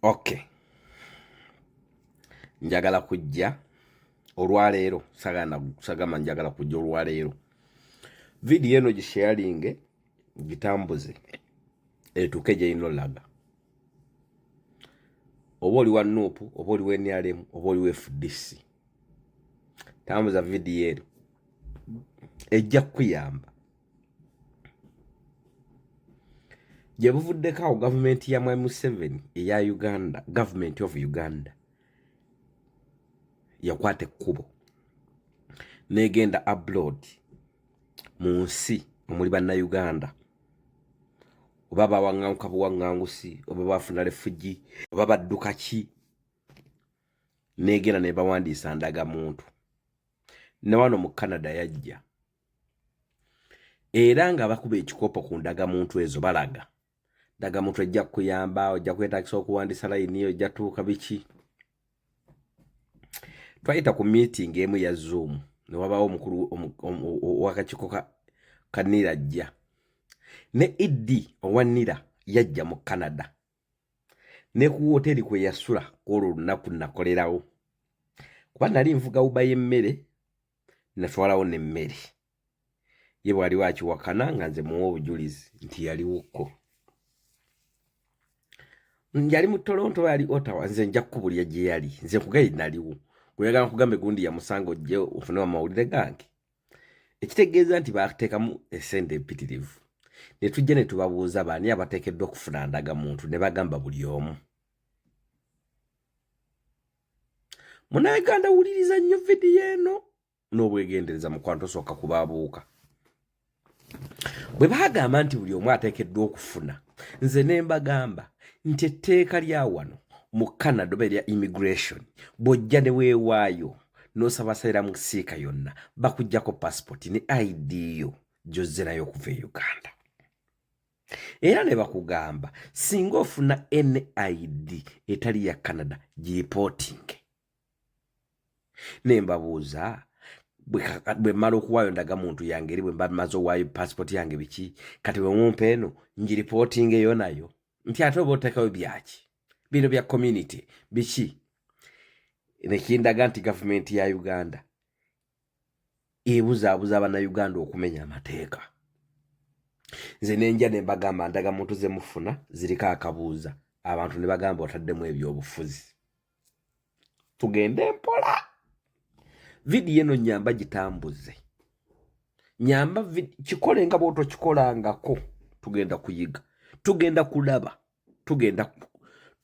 Okay. Njagala kujja olwaleero sagamba njagala kujja olwaleero. Video eno gisharinge gitambuze etuke gye ino laga. Oba oli wa Nuupu, oba oli wa NRM, oba oli wa FDC. Tambuza video eno. Ejja kuyamba. Gye buvuddeko awo gavumenti ya Mwai Museveni eya Uganda, government of Uganda, yakwata ekkubo negenda abroad mu nsi omuli bannayuganda, oba bawaŋŋanguka buwaŋŋangusi, oba bafuna refugi, oba badduka ki, negenda ne bawandiisa ndagamuntu. Ne wano mu Canada yajja era nga bakuba ekikopo ku ndagamuntu ezo balaga ndagamuntu ejja kuyamba, ojja kwetagisa okuwandiisa layini, ojja tuuka biki. Twayita ku meeting emu ya Zoom ne wabawo omukulu wakakiiko ka NIRA ajja ne Idi owa NIRA yajja mu Canada ne ku hoteri kwe yasula olwo olunaku nakolerawo kuba nali nvuga uba y'emmere natwalawo n'emmere ye bwali wakiwakana nga nze muwa obujulizi nti yaliwoko. Yali mu Toronto, yali Ottawa, nze nja kubulya gye yali, nze kugayi naliwo. Kuyagala kugambe gundi ya musango gye ofune amawulire gange. Ekitegeeza nti baateekamu essente empitirivu. Ne tujja ne tubabuuza baani abateekeddwa okufuna ndagamuntu ne bagamba buli omu. Munnayuganda wuliriza nnyo vidiyo eno n'obwegendereza mu kwanto sooka kubaabuuka. Bwe baagamba nti buli omu ateekeddwa okufuna, nze ne mbagamba nti etteeka lya wano mu Canada oba erya immigration bw'ojja ne weewaayo n'osabasalira mu siika yonna bakuggyako passport ne ID yo gy'ozze nayo okuva e Uganda. Era ne bakugamba singa ofuna NID etali ya Canada giripootinge. Ne mbabuuza bwe mmala okuwaayo ndagamuntu yange eri bwe mba maze owaayo passport yange biki kati bwe mumpa eno ngiripootingeyo nayo nti ate oba oteekayo byaki bino bya community biki. Nekindaga nti gavumenti ya Uganda ebuzaabuza bannayuganda okumenya amateeka. Nze nenja ne mbagamba ndagamuntu ze mufuna ziriko akabuuza, abantu ne bagamba otaddemu ebyobufuzi. Tugende mpola. Vidiyo eno nyamba gitambuze, nyamba kikole nga bw'oto kikolangako. Tugenda kuyiga, tugenda kulaba,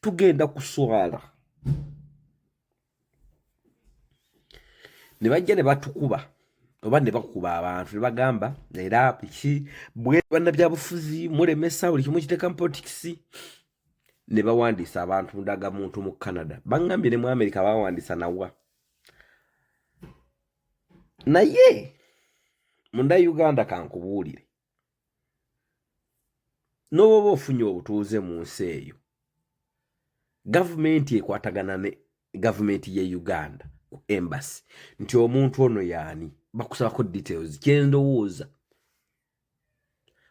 tugenda kuswala. Ne bajja ne batukuba oba ne bakuba abantu ne bagamba era biki bwe bannabyabufuzi mulemesa buli kimu kiteekamu politics. Ne bawandiisa abantu ndagamuntu mu Canada. Bangambye ne mu America bawandiisa nawa. Naye Munnayuganda kankubuulire, n'oba ofunye obutuuze mu nsi eyo, gavumenti ekwatagana ne gavumenti ye Uganda ku embassy nti omuntu ono yaani, bakusabako details kyendowooza.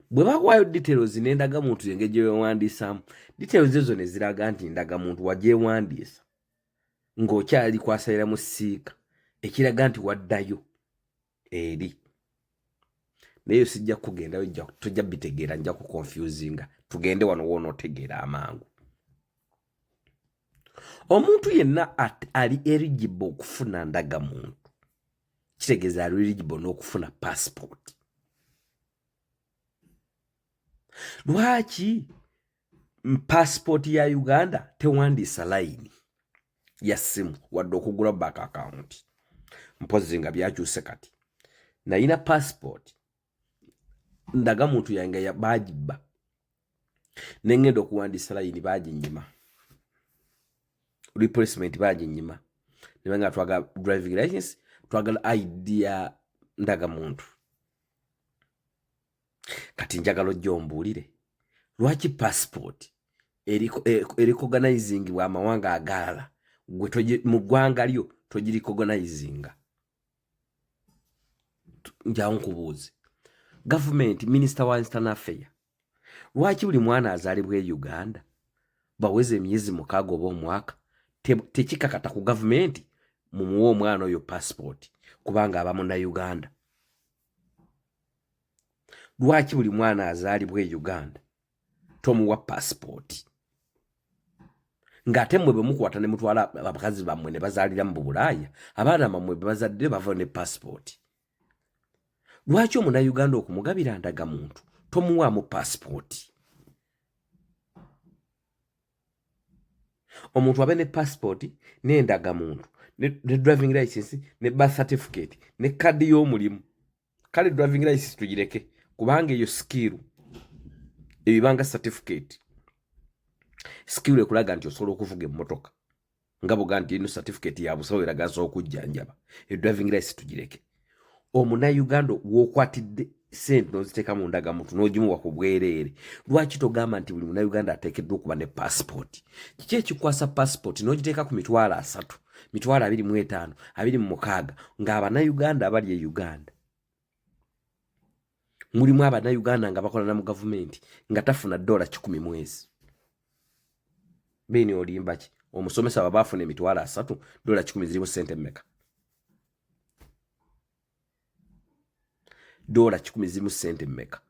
Bwe bakwaayo details n'endagamuntu engeri gye weewandiisaamu, details ezo ne ziraga nti ndagamuntu wagyewandiisa ng'okyali kwasalira mu siika, ekiraga nti waddayo eri. Naye sijja kugendayo, tujja bitegeera, nja ku confusinga. Tugende wano wonootegeera amangu. Omuntu yenna ali eligible okufuna ndagamuntu, kitegeeza ali eligible n'okufuna passport. Lwaki passport ya Uganda tewandiisa layini ya simu wadde okugula bank account? Mpozi nga byakyuse kati. Nalina passport ndagamuntu yange ya bagiba nengenda okuwandiisa layini baginyima, replacement baginyima. Nebanga twagala driving license, twagala ID ya ndagamuntu. Kati njagala ojja ombuulire lwaki passport erikoganizing bwa amawanga agalala gwe mu ggwanga lyo togirikogonizinga? Njawo nkubuuze, government minister wa external affairs, lwaki buli mwana azaalibwa e Uganda baweze emyezi 6 oba omwaka tekikakata ku gavumenti mumuwa omwana oyo passport kubanga aba muna Uganda. Lwaki buli mwana azaalibwa e Uganda tomuwa passport ng'ate mmwe bwe mukwata ne mutwala abakazi bammwe ne bazaalira mu Bulaaya abaana bammwe be bazadde bava ne passport? Lwaki Omunayuganda okumugabira ndagamuntu tomuwaamu passport? Omuntu abe ne passport n'endagamuntu ne driving license ne birth certificate ne kadi y'omulimu. Kale driving license tugireke kubanga eyo skill ebibanga certificate. Skill ekulaga nti osobola okuvuga emmotoka nga Buganda ino certificate ya busawo eragaza okujjanjaba. Driving license tugireke. Omunayuganda w'okwatidde sente n'oziteeka mu ndagamuntu n'ogimuwa ku bwereere. Lwaki togamba nti buli Munayuganda ateekeddwa okuba ne passport? Kiki ekikwasa passport n'ogiteeka ku 3 25 26 ng'Abanayuganda abali e Uganda mulimu Abanayuganda nga bakolana mu gavumenti nga tafuna $10 mwezi. Beni olimba ki? Omusomesa baba afuna $3 $10 zirimu sente mmeka? $10 zirimu sente mmeka?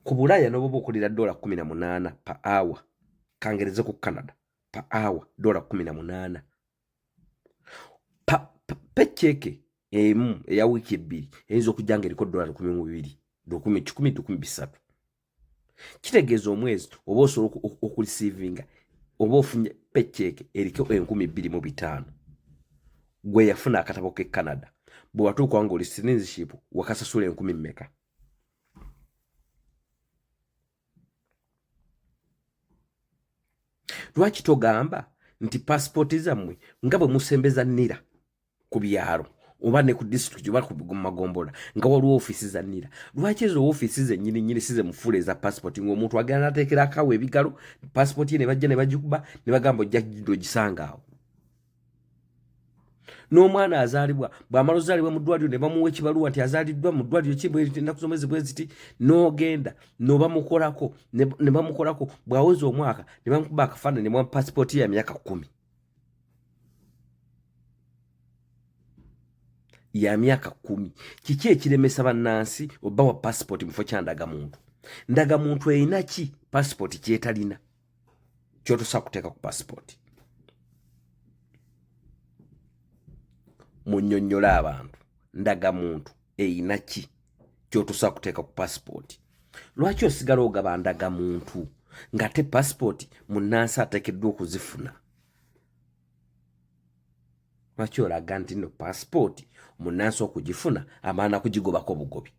Ku Bulaaya n'oba okulira $18 per hour, kangereze ku Canada per hour $18. Paycheck emu eya wiki 2 eyinza okujja ng'eriko $12, $10, kitegeeza omwezi oba osobola okurisiivinga oba ofunye paycheck eriko $2,500 gwe yafuna akatabo ke Canada. Bwe watuuka nga oli citizenship wakasasula $10,000 mmeka? Lwaki togamba nti passport zammwe nga bwe musembeza NIRA ku byalo oba ne ku district oba ku magombola nga waliwo office za NIRA? Lwaki ezo office zennyini size mufule za passport ng'omuntu agenda nateekera akawo ebigalo passport ye ne bajja ne bagikuba ne bagamba ojja gisanga awo? N'omwana azaalibwa bw'amala ozaalibwa mu ddwaliro ne bamuwa ekibaluwa nti azaaliddwa mu ddwaliro ennaku z'omwezi bwe ziti, n'ogenda n'obamukolako ne bamukolako bw'aweza omwaka ne bamukuba akafaananyi ne bamuwa passport ya myaka 10. Ya myaka 10. Kiki ekiremesa bannansi obawa passport mu kifo kya ndagamuntu? Ndagamuntu erina ki passport kyetalina kyotosobola kuteeka ku passport? Munnyonnyola abantu ndagamuntu erina ki kyotosobola kuteeka ku passport? Lwaki osigala ogaba ndagamuntu ng'ate passport munnansi ateekeddwa okuzifuna? Lwaki olaga nti no passport munnansi okugifuna amaana kugigobako bugobi?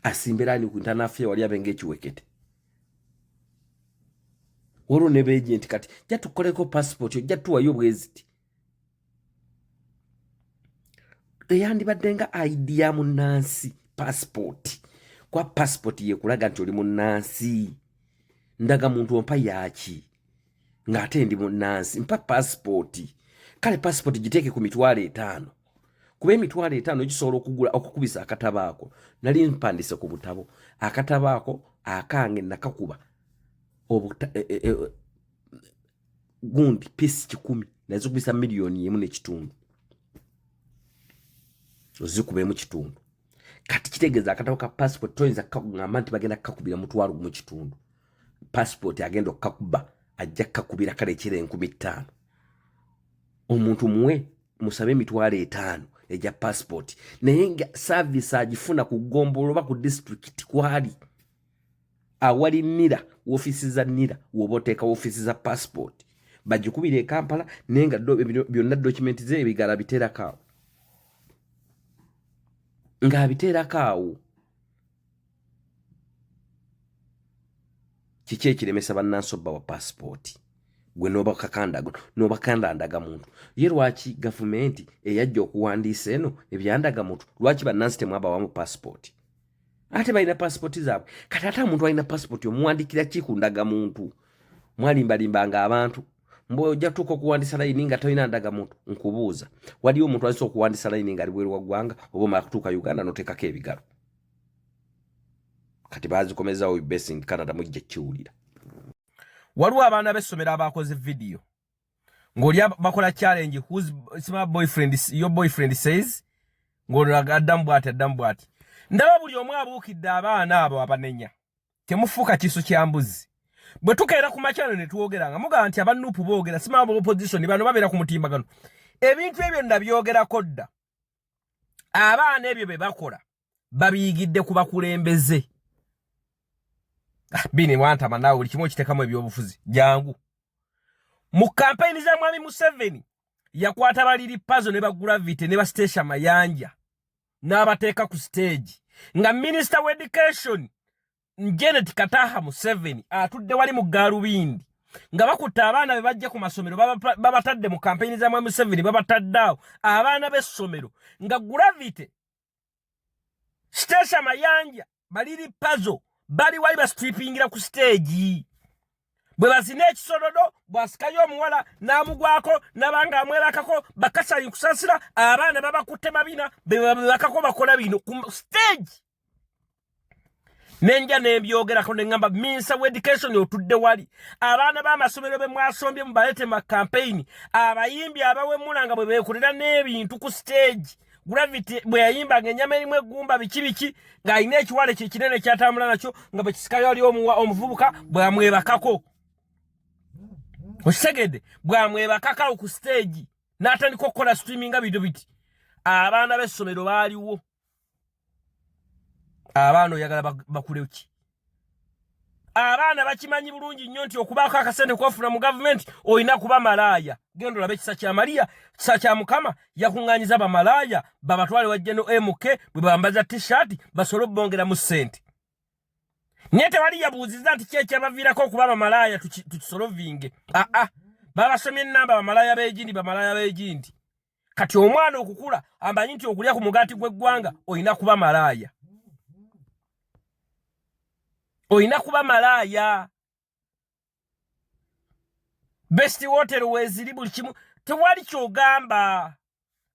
Asimbirani ku internafya wali abenga ekiwekete waliwo ne beegenti kati jja tukoleko passport ojja tuwayo bweziti. Eyandibadde nga ID ya munnansi passport. Kwa passport yekulaga nti oli munnansi. Ndagamuntu ompa yaki ng'ate ndi munnansi mpa passport. Kale passport giteeke ku $5,000 kuba $5,000 gisobola okugula okukubisa akatabo ako. Nali mpandise ku butabo akatabo ako akange nakakuba gundi piece 10 nazikubisa $1.5 ozikubemu kitundu. Kati kitegeeza akatabo ka passport toyinza kukagamba nti bagenda kukakubira $1.5. Passport agenda okukakuba ajja kukakubira kale ekira $5,000. Omuntu muwe musabe $5,000 eja passport naye nga service agifuna ku ggombolo oba ku district kwali awali NIRA, office za NIRA woba oteeka office za passport bagikubira e Kampala naye nga byonna document ze ebigala biteerako awo ng'abiteerako awo. Kiki ekiremesa bannansi obba wa passport gwe n'obakanda ndagamuntu? Ye lwaki gavumenti eyajja okuwandiisa eno ebyandagamuntu lwaki bannansi temwabawamu passport? Ate balina passport zaabwe. Kati ate omuntu alina passport omuwandikira ki ku ndagamuntu? Mwalimbalimbanga abantu mbwe ojja tuuka okuwandiisa layini nga talina ndagamuntu. Nkubuuza, waliyo omuntu alina okuwandiisa layini nga ali bweru wa ggwanga oba omala kutuuka Uganda n'oteekako ebigalo? Kati bazikomezaawo basing Canada mujja kiwulira. waliwo abaana b'essomero abakoze video ng'oli bakola challenge whose your boyfriend says ng'oli addamu bw'ati ndaba buli omu abuukidde abaana abo abanenya temufuuka kisu kya mbuzi bwe tukeera ku makyalo ne tuwogeranga mugamba nti abanuupu boogera simaba opposition bano babeera ku mutimbagano ebintu ebyo nabyogerako dda abaana ebyo be bakola babiyigidde ku bakulembeze bini wantama naawe buli kimu okiteekamu ebyobufuzi jangu mu kampeyini za mwami Museveni yakwata baliri pazo ne bagravity ne bastation mayanja n'abateeka ku stage nga minister of education Janet Kataha Museveni atudde wali mu Galubindi nga bakutte abaana be bajja ku masomero babatadde mu kampeyini za mwami Museveni babataddeawo abaana b'essomero nga gravity station mayanja baliri pazo bali wali bastripingira ku stage bwe bazina ekisolodo bwasikayo omuwala n'amugwako nabanga amwebakako bakasayi kusasira abaana babakutte mabina bebakako bakola bino ku stage nenja nebyogerako nengamba minsa of education otudde wali abaana b'amasomero be mwasombye mubalete ma campaign abayimbi abawemulanga bwe beekolera n'ebintu ku stage gravity bwe yayimbanga ennyama erimu eggumba biki nga alina ekiwale kye kinene kyatambula nakyo nga bwe kisikayo ali omuvubuka bwamwebakako osegede bwamwebakako ku stage n'atandika okukola streaming nga bido biti abaana b'essomero baaliwo abaana oyagala bakule ki abaana bakimanyi bulungi nnyo nti okubaako akasente kwafuna mu gavumenti olina kuba malaaya genda olabe ekisa kya Mariya kisa kya Mukama yakuŋŋaanyiza bamalaaya babatwale wajja no MK bwe bambaza t-shirt basobole obbongera mu ssente naye tewali yabuuziza nti ki ekyabaviirako okuba bamalaaya tukisolovinge babasomye ennamba bamalaaya b'egindi kati omwana okukula amanyi nti okulya ku mugaati gw'eggwanga olina kuba malaaya olina kuba malaaya best water weziri buli kimu tewali kyogamba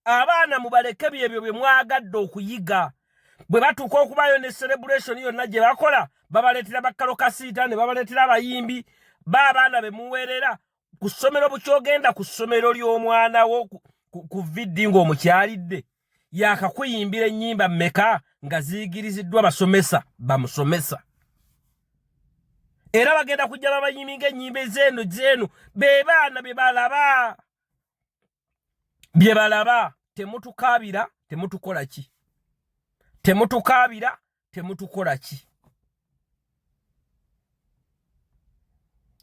abaana mubaleke byebyo bye mwagadde okuyiga bwe batuuka okubayo ne celebration yonna gye bakola babaleetera bakkalo kasiita ne babaleetera abayimbi baabaana be muweerera ku ssomero bukyogenda ku ssomero ly'omwana wo ku viddi ng'omukyalidde yakakuyimbira ennyimba mmeka nga ziyigiriziddwa basomesa bamusomesa era bagenda kujja babayiminga ennyimba ezeeno bebaana bye balaba temutukaabira temutukola ki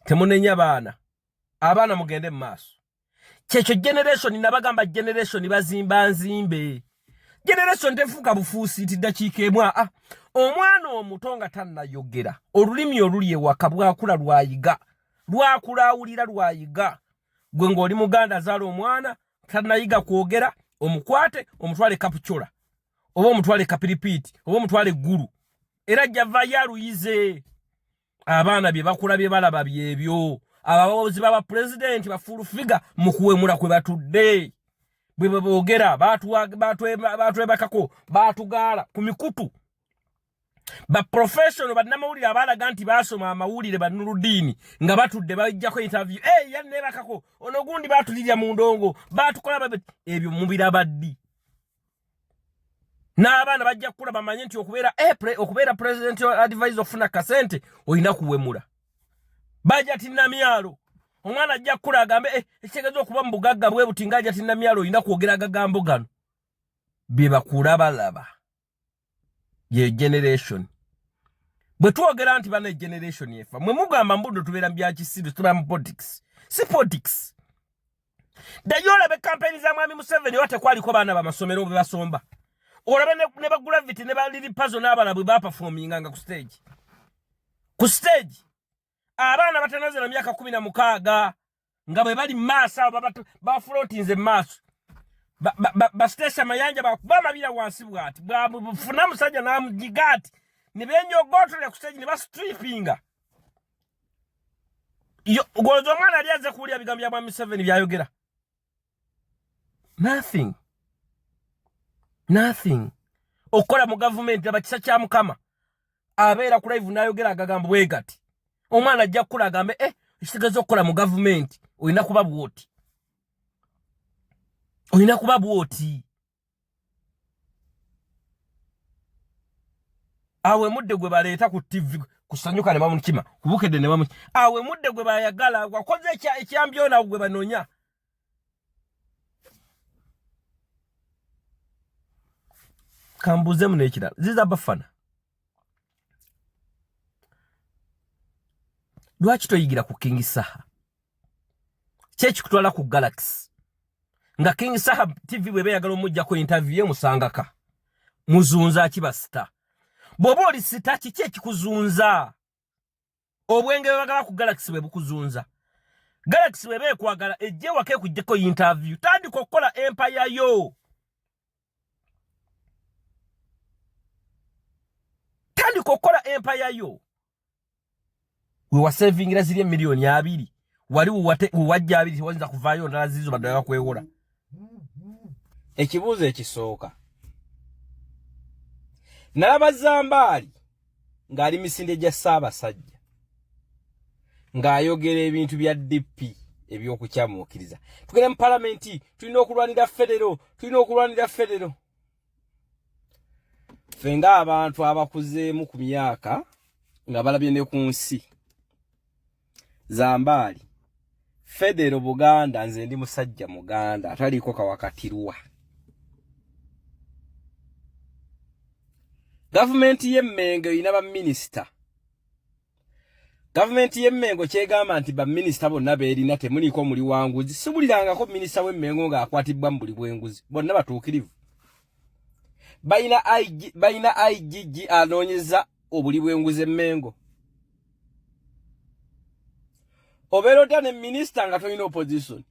temunenya abaana mugende mu maaso kyekyo generation nabagamba generation bazimba nzimbe generation tefuuka bufuusi ti ddakiika emu omwana omuto nga tannayogera olulimi oluli ewaka bwakula lwakulaawulira lwayiga gwe ng'oli muganda azaala omwana tannayiga kwogera omukwate omutwale kapucola oba omutwale kapiripiiti oba omutwale eggulu era jjavayo aluyize abaana bye bakula bye balaba byebyo abawozi baba pulezidenti bafuulu figa mu kuwemula kwe batudde bwe boogera batwebakako batugaala ku mikutu baprofessional bannamawulire abaalaga nti baasoma amawulire banuludiini nga batudde bajjako interview yannebakako ono gundi batulirya mu ndongo batukola ebyo mubiraba ddi n'abaana bajja kukula bamanye nti okubeera president advisor ofuna kasente olina kuwemula bajja tinnamyalo omwana ajja kukula agambe ekitegeeza okuba mu bugagga bwe buti ng'ajja tinnamyalo olina kwogera agagambo gano bye bakulabalaba ye generation bwe twogera nti bana generation yefa mwe mugamba mbudo tubeera mu byakisiru tubeera mu politics si politics ddayo olabe kampeyini za mwami Museveni wate kwaliko baana bamasomero bwe basomba olabe ne bagravity ne baliri pazo n'abala bwe baperforminga nga ku stage abaana batanazira myaka 16 nga bwe bali maaso bafloatinze maaso basitesha mayanja bamabira wansi bwati bwafuna musajja namugigati ne benyogotole ku stage ne bastripinga gozo mwana aliaze kuulya bigambo bya mwami 7 byayogera nothing okola mu government abakisa kya Mukama abeera ku live nayogera agagambo bwegati omwana ajja kula agambe ekitegeeza okukola mu gavumenti olina kuba bwoti. Olina kuba bwoti. Awe mudde gwe baleeta ku TV kusanyuka ne bamukima kubukedde ne bamukima. Awe mudde gwe bayagala wakoze ekyambyona gwe banonya. Kambuze mu n'ekirala ziza bafana. Lwaki toyigira ku King Saha? Kyeki kutwala ku Galaxy. Nga King Saha TV bwe beyagala omujja ku interview musangaka. Muzunza akiba star. Bobo oli sita kiki ekikuzunza? Obwenge bagala ku Galaxy bwe bukuzunza. Galaxy bwe bekwagala ejje wake kujjeko interview. Tandika okukola empire yo. Tandika okukola empire yo. We were saving la zili milioni 2. Wali uwajja 2 tiwazinza kuvaayo ndala zizo badala kwewola. Ekibuuzo ekisooka. Nalaba Zambali ng'ali misinde gya Ssaabasajja ng'ayogera ebintu bya DP eby'okukyamuukiriza. Tugenda mu palamenti tulina okulwanira federo. Ffe ng'abantu abakuzeemu ku myaka nga balabye ne ku nsi. Zambali federo Buganda nze ndi musajja Muganda ataliko kawakatirwa. Gavumenti y'Emmengo ina ba minister. Gavumenti y'Emmengo kyegamba nti ba minister bonna beerina temuliko muli wanguzi. Sibulirangako minister w'Emmengo ng'akwatibwa mu buli bwenguzi. Bonna batuukirivu. Bayina IGG anoonyeza obuli bwenguzi Emmengo. Obeera otya ne minister nga tolina opposition.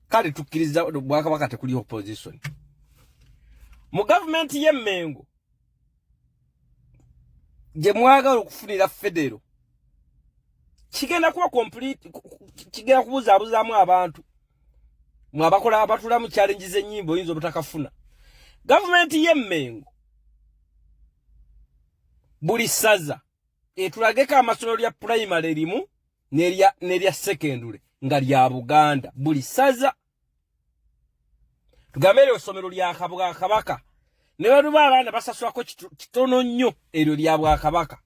Kale tukkiriza Bwakabaka tekuli opposition. Mu gavumenti y'Emmengo gye mwagala okufunira federo kigenda kuba complete, kigenda kubuzaabuzaamu abantu mwabakola abatula mu challenge z'ennyimba oyinza obutakafuna. Gavumenti y'Emmengo buli ssaza etulageko amasomero lya primary erimu n'erya secondary nga lya Buganda buli ssaza. Tugamere essomero lya Kabaka ne baluba abaana basasulako kitono nnyo eryo lya Bwakabaka.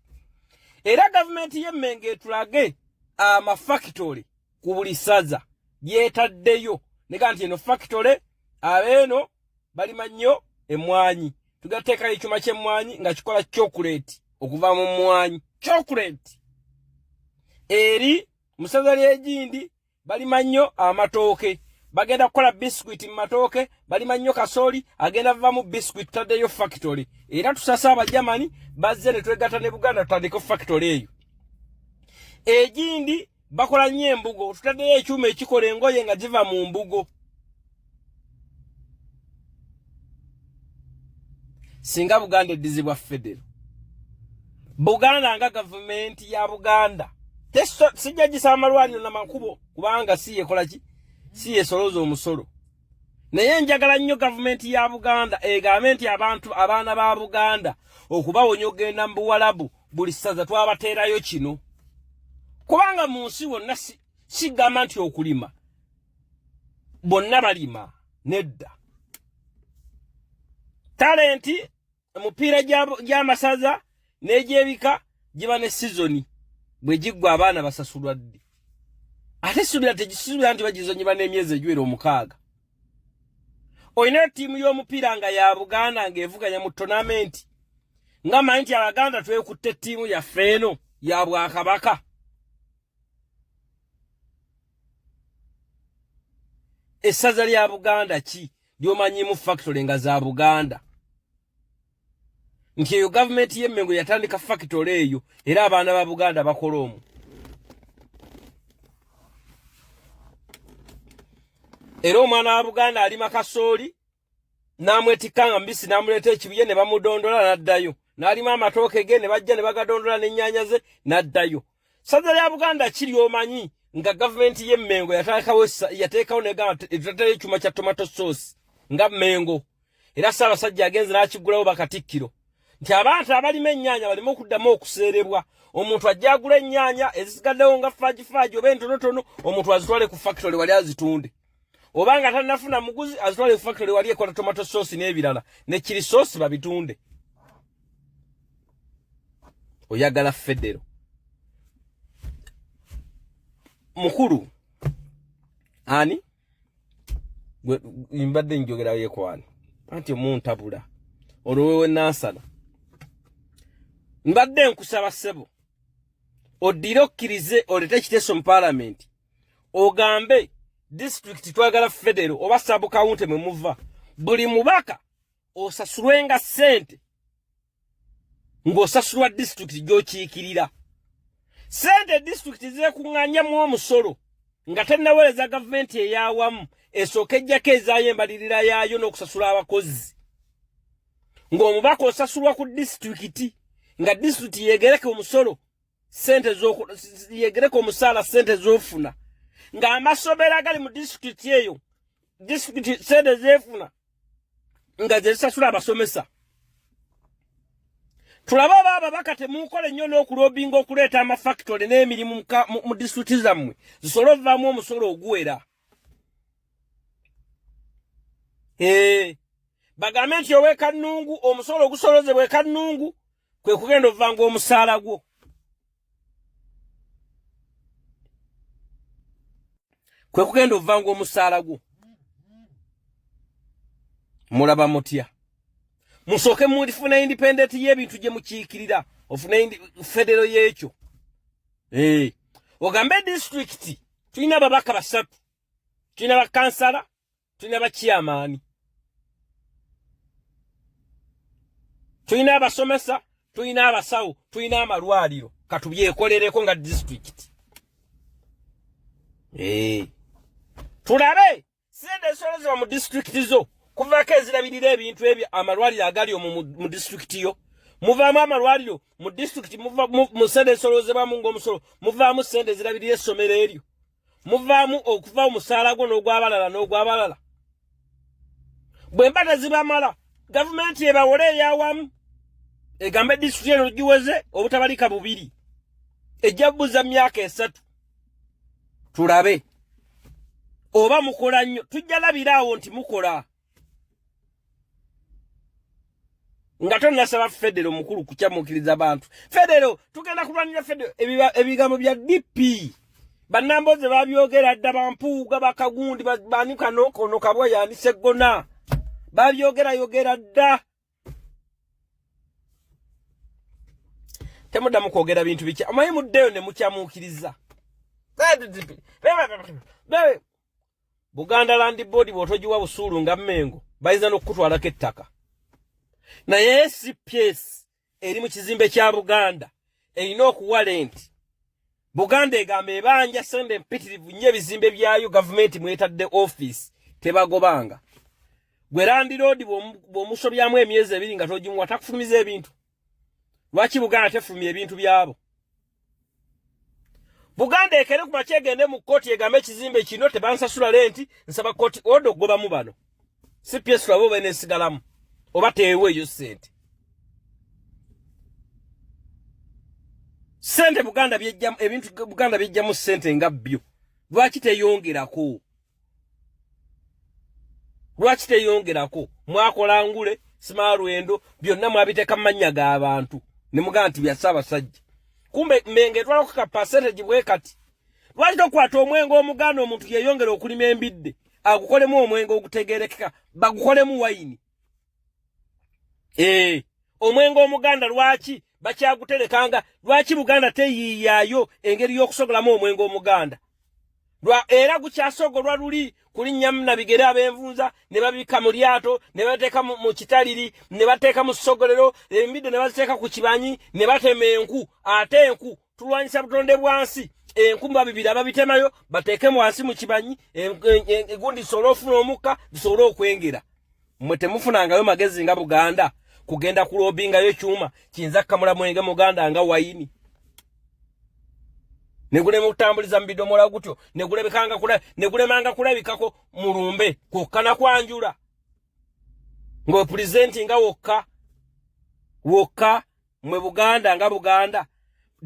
Era gavumenti y'Emmengo etulage amafactory ku buli ssaza yeetaddeyo nega nti eno factory abeeno balima nnyo emmwanyi. Tugateekayo ekyuma ky'emmwanyi nga kikola chocolate okuva mu mmwanyi. Chocolate eri mu ssaza ly'Egindi balima nnyo amatooke. Bagenda kukola biscuit mu matooke, balima nnyo kasooli, agenda vamu biscuit taddeyo factory. Era tusasa Abajamani bazze ne twegatta ne Buganda tutandike factory eyo. Egindi bakola nnyo embugo, tutaddeyo ekyuma ekikola engoye nga ziva mu mbugo. Singa Buganda eddizibwa federo. Buganda nga gavumenti ya Buganda sijja gisaba amalwaliro n'amakubo kubanga si yekola ki? Si yesoloza omusolo. Naye njagala nnyo gavumenti ya Buganda egambe nti abaana ba Buganda okubawonya ogenda mu Buwalabu buli ssaza twabateerayo kino. Kubanga mu nsi wonna sigamba nti okulima bonna balima nedda. Talenti mupiira gy'amasaza n'egyebika giba ne sizoni bwe giggwa abaana basasulwa ddi. Ate subira tegisubira nti bagizonyiba n'emyezi egiwera 6. Oyina ttiimu y'omupiira nga ya Buganda ng'evuganya mu tournament. Nga manyi nti Abaganda twekutte ttiimu yaffe eno ya Bwakabaka. Essaza lya Buganda ki ly'omanyimu factory nga za Buganda? Nti eyo gavumenti y'Emmengo yatandika factory eyo era abaana ba Buganda bakola omwo. Era omwana wa Buganda alima kasooli n'amwetikanga mbisi n'amuleeta ekibuye ne bamudondola n'addayo. N'alima amatooke ge ne bajja ne bagadondola n'ennyaanya ze n'addayo. Ssaza lya Buganda kiri omanyi nga gavumenti y'Emmengo yateekawo n'egamba etutateyo ekyuma kya tomato sauce nga Mmengo. Era Ssaabasajja agenze n'akigulawo bakatikkiro nti abantu abalima ennyaanya baleme okuddamu okuseerebwa omuntu ajagula ennyanya ezisigaddewo nga faji oba entonotono omuntu azitwale ku factory wali azitunde obanga tanafuna muguzi azitwale ku factory wali ekola tomato sauce n'ebirala ne chili sauce babitunde. Oyagala Federo mukuru ani imbadde njogera yekwani anti omuntabula olwewe nasana mbadde nkusaba sebo odire okkirize olete kiteso mu parliament ogambe district twagala Federo oba sub county mwe muva buli mubaka osasulwenga sente ng'osasulwa district gy'okiikirira. Sente district zeekuŋŋaanya mu omusolo nga tennaweleza gavumenti ey'awamu esooka ejjako ezaayo embalirira yaayo n'okusasula abakozi. Ng'omubaka osasulwa ku district nga district yeegereke omusolo yeegereke omusaala sente z'ofuna. Ng'amasomero agali mu district eyo district sente zeefuna nga zezisasula abasomesa. Tulaba baba bakate mukole nnyo n'okulobinga okuleeta amafactory n'emirimu mu district zammwe zisobola ovaamu omusolo oguwera. Bagambe nti ow'eka Nnungu omusolo ogusolozebwa eka Nnungu kwe kugenda ovanga omusaala gwo. Kwe kugenda ovanga omusaala gwo. Mulaba mutya. Musoke mulifuna independent y'ebintu gye mukiikirira ofuna Federo y'ekyo. Ogambe district tulina babaka basatu, tulina bakansala, tulina bachairman, tulina abasomesa, tulina abasawo, tulina amalwaliro katubyekolereko nga district. Tulabe sente esolezebwa mu district zo kuvako ezirabirira ebintu ebyo amalwaliro agali mu district yo. Muvaamu amalwaliro mu district mu sente esolozebwamu ng'omusolo muvaamu sente ezirabirira essomero eryo. Muvaamu okuva omusaala gwo n'ogw'abalala. Bwe mba tezibamala gavumenti ebawole ey'awamu egambe district eno giweze obutabalika bubiri ejja buza myaka 3. Tulabe oba mukola nnyo tujja labiraawo nti mukola. Nga tonnasaba Federo mukulu kukyamukiriza abantu. Federo tugenda kulwanira Federo ebigambo bya DP bannamboze babyogera dda bampuuga bakagundi banika n'okono kabwa yandise gona babyogera dda. Temuddamu kwogera bintu biki amaye muddeyo ne mukyamukiriza. Buganda Land Board bw'otogiwa busuulu nga Mmengo bayiza n'okutwalako ettaka. Naye CPS eri mu kizimbe kya Buganda erina okuwa lenti. Buganda egamba ebanja sente empitirivu nnyo ebizimbe byayo gavumenti mwetadde office tebagobanga. Gwe Land Road bw'omusobyamu emyezi 2 nga togimuwa takufulumiza ebintu. Lwaki Buganda tefulumya ebintu byabo? Buganda ekere ku makya egende mu kkooti egambe ekizimbe kino tebansasula lenti nsaba kkooti odo gobamu bano. CPS lwabo beneesigalamu oba teweeyo sente. Sente Buganda byejjamu ebintu Buganda byejjamu sente nga byo. Lwaki teyongerako? Lwaki teyongerako? Mwakola ngule Simalwendo byonna mwabiteeka mu mannya g'abantu ne mugamba nti bya Ssaabasajja. Kumbe Mmengo etwala ku ka percentage bwe kati. Lwaki tokwata omwenge omuganda omuntu yeyongera okulima embidde agukolemu omwenge ogutegerekeka bagukolemu wayini. Omwenge omuganda lwaki bakyaguterekanga? Lwaki Buganda teyiiyaayo engeri y'okusogolamu omwenge omuganda? Era gukyasogolwa luli kulinnyamu na bigere ab'envunza ne babika mu lyato ne bateeka mu kitaliri ne bateeka mu ssogolero embidde ne baziteeka ku kibanyi ne batema enku. Ate enku tulwanyisa butonde bwansi. Enku babibira babitemayo bateekemu wansi mu kibanyi egundi zisobole ofuna omukka zisobole okwengera. Mmwe temufunangayo magezi nga Buganda kugenda kulobingayo kyuma kiyinza kukamula mwenge muganda nga wayini. Negulema okutambuliza mu bidomola gutyo negulemanga kulabikako mu lumbe kwokkana kwanjula ng'o pulezidenti nga wokka mwe Buganda nga Buganda.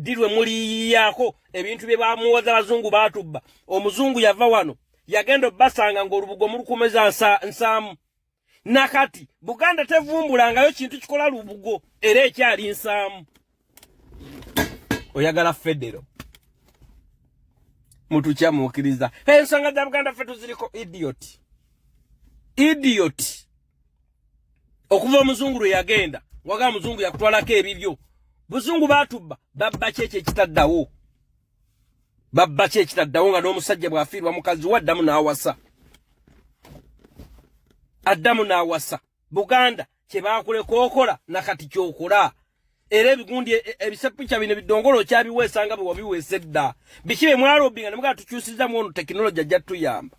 dilwe muli yako ebintu bye bamuwaza bazungu batubba omuzungu yava wano yagendo basanga ng'olubugo mulukumeza nsamu nakati Buganda tevumbulanga kintu kikola lubugo era ekyali nsamu oyagala federo mutu kyamukiriza ensonga za Buganda fetu ziliko idiot okuva omuzungu lwe yagenda waga muzungu yakutwalako ebibyo buzungu batubba babba kyekyo ekitaddawo nga n'omusajja bw'afiirwa mukazi we addamu n'awasa Buganda kye baakuleka okola nakati kyokola era ebigundi ebisepica bino bidongolo kyabiweesanga bwe wabiweesa edda biki bye mwalobinga ne mugaa tukyusizamu ono tekinologi ajja tuyamba